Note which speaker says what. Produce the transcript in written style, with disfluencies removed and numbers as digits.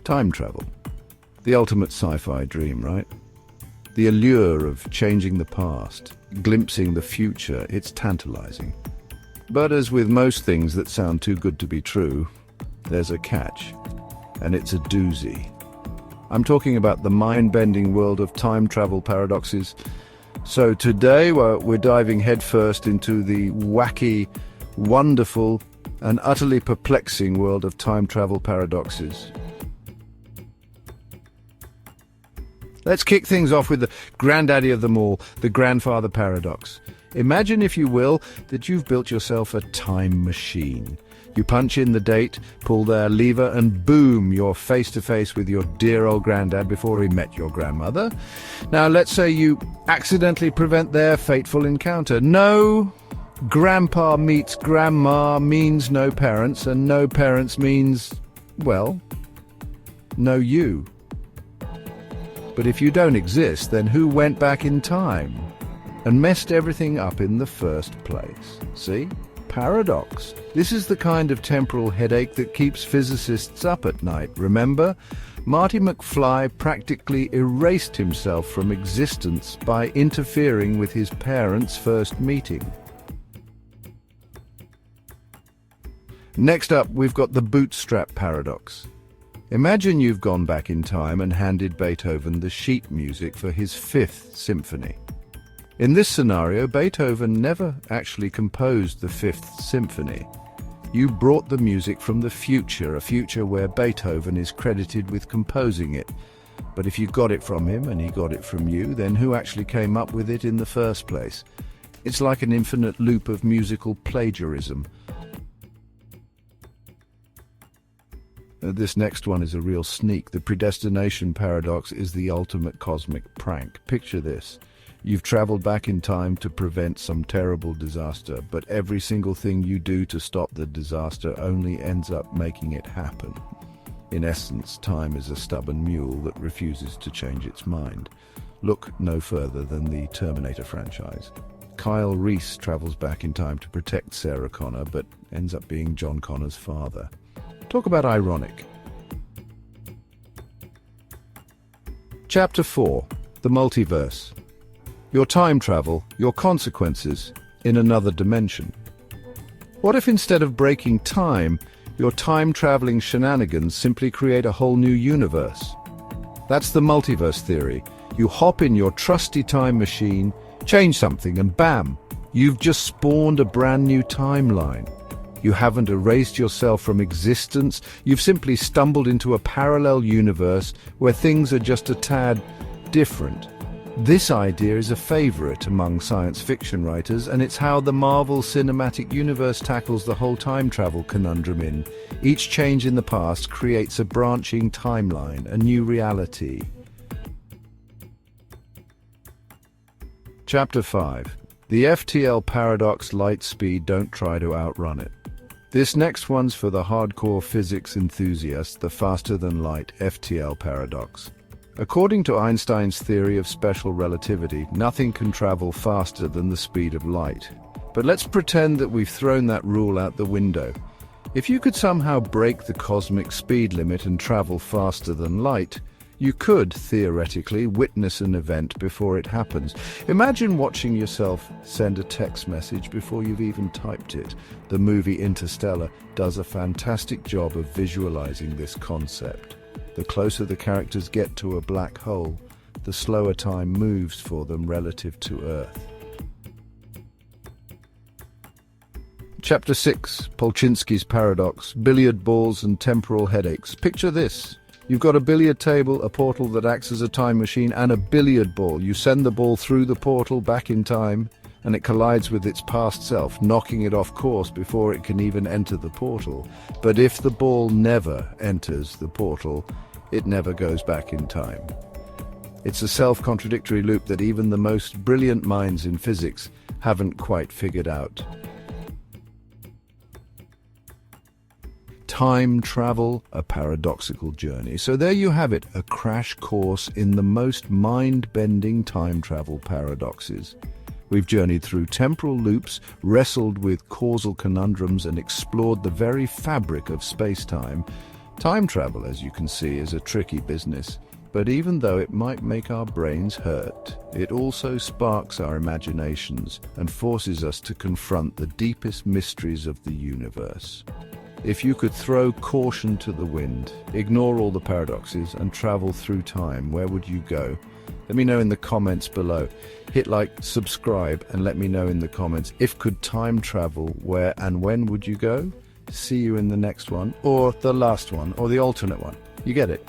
Speaker 1: Time travel. The ultimate sci-fi dream, right? The allure of changing the past, glimpsing the future, it's tantalizing. But as with most things that sound too good to be true, there's a catch, and it's a doozy. I'm talking about the mind-bending world of time travel paradoxes. So today we're diving headfirst into the wacky, wonderful, and utterly perplexing world of time travel paradoxes. Let's kick things off with the granddaddy of them all, the grandfather paradox. Imagine, if you will, that you've built yourself a time machine. You punch in the date, pull their lever, and boom, you're face-to-face with your dear old granddad before he met your grandmother. Now, let's say you accidentally prevent their fateful encounter. No, grandpa meets grandma means no parents, and no parents means, well, no you. But if you don't exist, then who went back in time and messed everything up in the first place? See? Paradox. This is the kind of temporal headache that keeps physicists up at night. Remember? Marty McFly practically erased himself from existence by interfering with his parents' first meeting. Next up, we've got the Bootstrap Paradox. Imagine you've gone back in time and handed Beethoven the sheet music for his Fifth Symphony. In this scenario, Beethoven never actually composed the Fifth Symphony. You brought the music from the future, a future where Beethoven is credited with composing it. But if you got it from him and he got it from you, then who actually came up with it in the first place? It's like an infinite loop of musical plagiarism. This next one is a real sneak. The Predestination Paradox is the ultimate cosmic prank. Picture this. You've traveled back in time to prevent some terrible disaster, but every single thing you do to stop the disaster only ends up making it happen. In essence, time is a stubborn mule that refuses to change its mind. Look no further than the Terminator franchise. Kyle Reese travels back in time to protect Sarah Connor, but ends up being John Connor's father. Talk about ironic. Chapter 4. The Multiverse. Your time travel, your consequences, in another dimension. What if instead of breaking time, your time-traveling shenanigans simply create a whole new universe? That's the multiverse theory. You hop in your trusty time machine, change something, and bam! You've just spawned a brand new timeline. You haven't erased yourself from existence, you've simply stumbled into a parallel universe where things are just a tad different. This idea is a favorite among science fiction writers, and it's how the Marvel Cinematic Universe tackles the whole time travel conundrum in. Each change in the past creates a branching timeline, a new reality. Chapter 5. The FTL Paradox. Light speed, don't try to outrun it. This next one's for the hardcore physics enthusiast, the faster-than-light FTL paradox. According to Einstein's theory of special relativity, nothing can travel faster than the speed of light. But let's pretend that we've thrown that rule out the window. If you could somehow break the cosmic speed limit and travel faster than light, you could, theoretically, witness an event before it happens. Imagine watching yourself send a text message before you've even typed it. The movie Interstellar does a fantastic job of visualizing this concept. The closer the characters get to a black hole, the slower time moves for them relative to Earth. Chapter 6. Polchinski's Paradox. Billiard balls and temporal headaches. Picture this. You've got a billiard table, a portal that acts as a time machine, and a billiard ball. You send the ball through the portal back in time, and it collides with its past self, knocking it off course before it can even enter the portal. But if the ball never enters the portal, it never goes back in time. It's a self-contradictory loop that even the most brilliant minds in physics haven't quite figured out. Time travel, a paradoxical journey. So there you have it, a crash course in the most mind-bending time travel paradoxes. We've journeyed through temporal loops, wrestled with causal conundrums, and explored the very fabric of space-time. Time travel, as you can see, is a tricky business. But even though it might make our brains hurt, it also sparks our imaginations and forces us to confront the deepest mysteries of the universe. If you could throw caution to the wind, ignore all the paradoxes, and travel through time, where would you go? Let me know in the comments below. Hit like, subscribe, and let me know in the comments, if could time travel, where and when would you go? See you in the next one, or the last one, or the alternate one. You get it?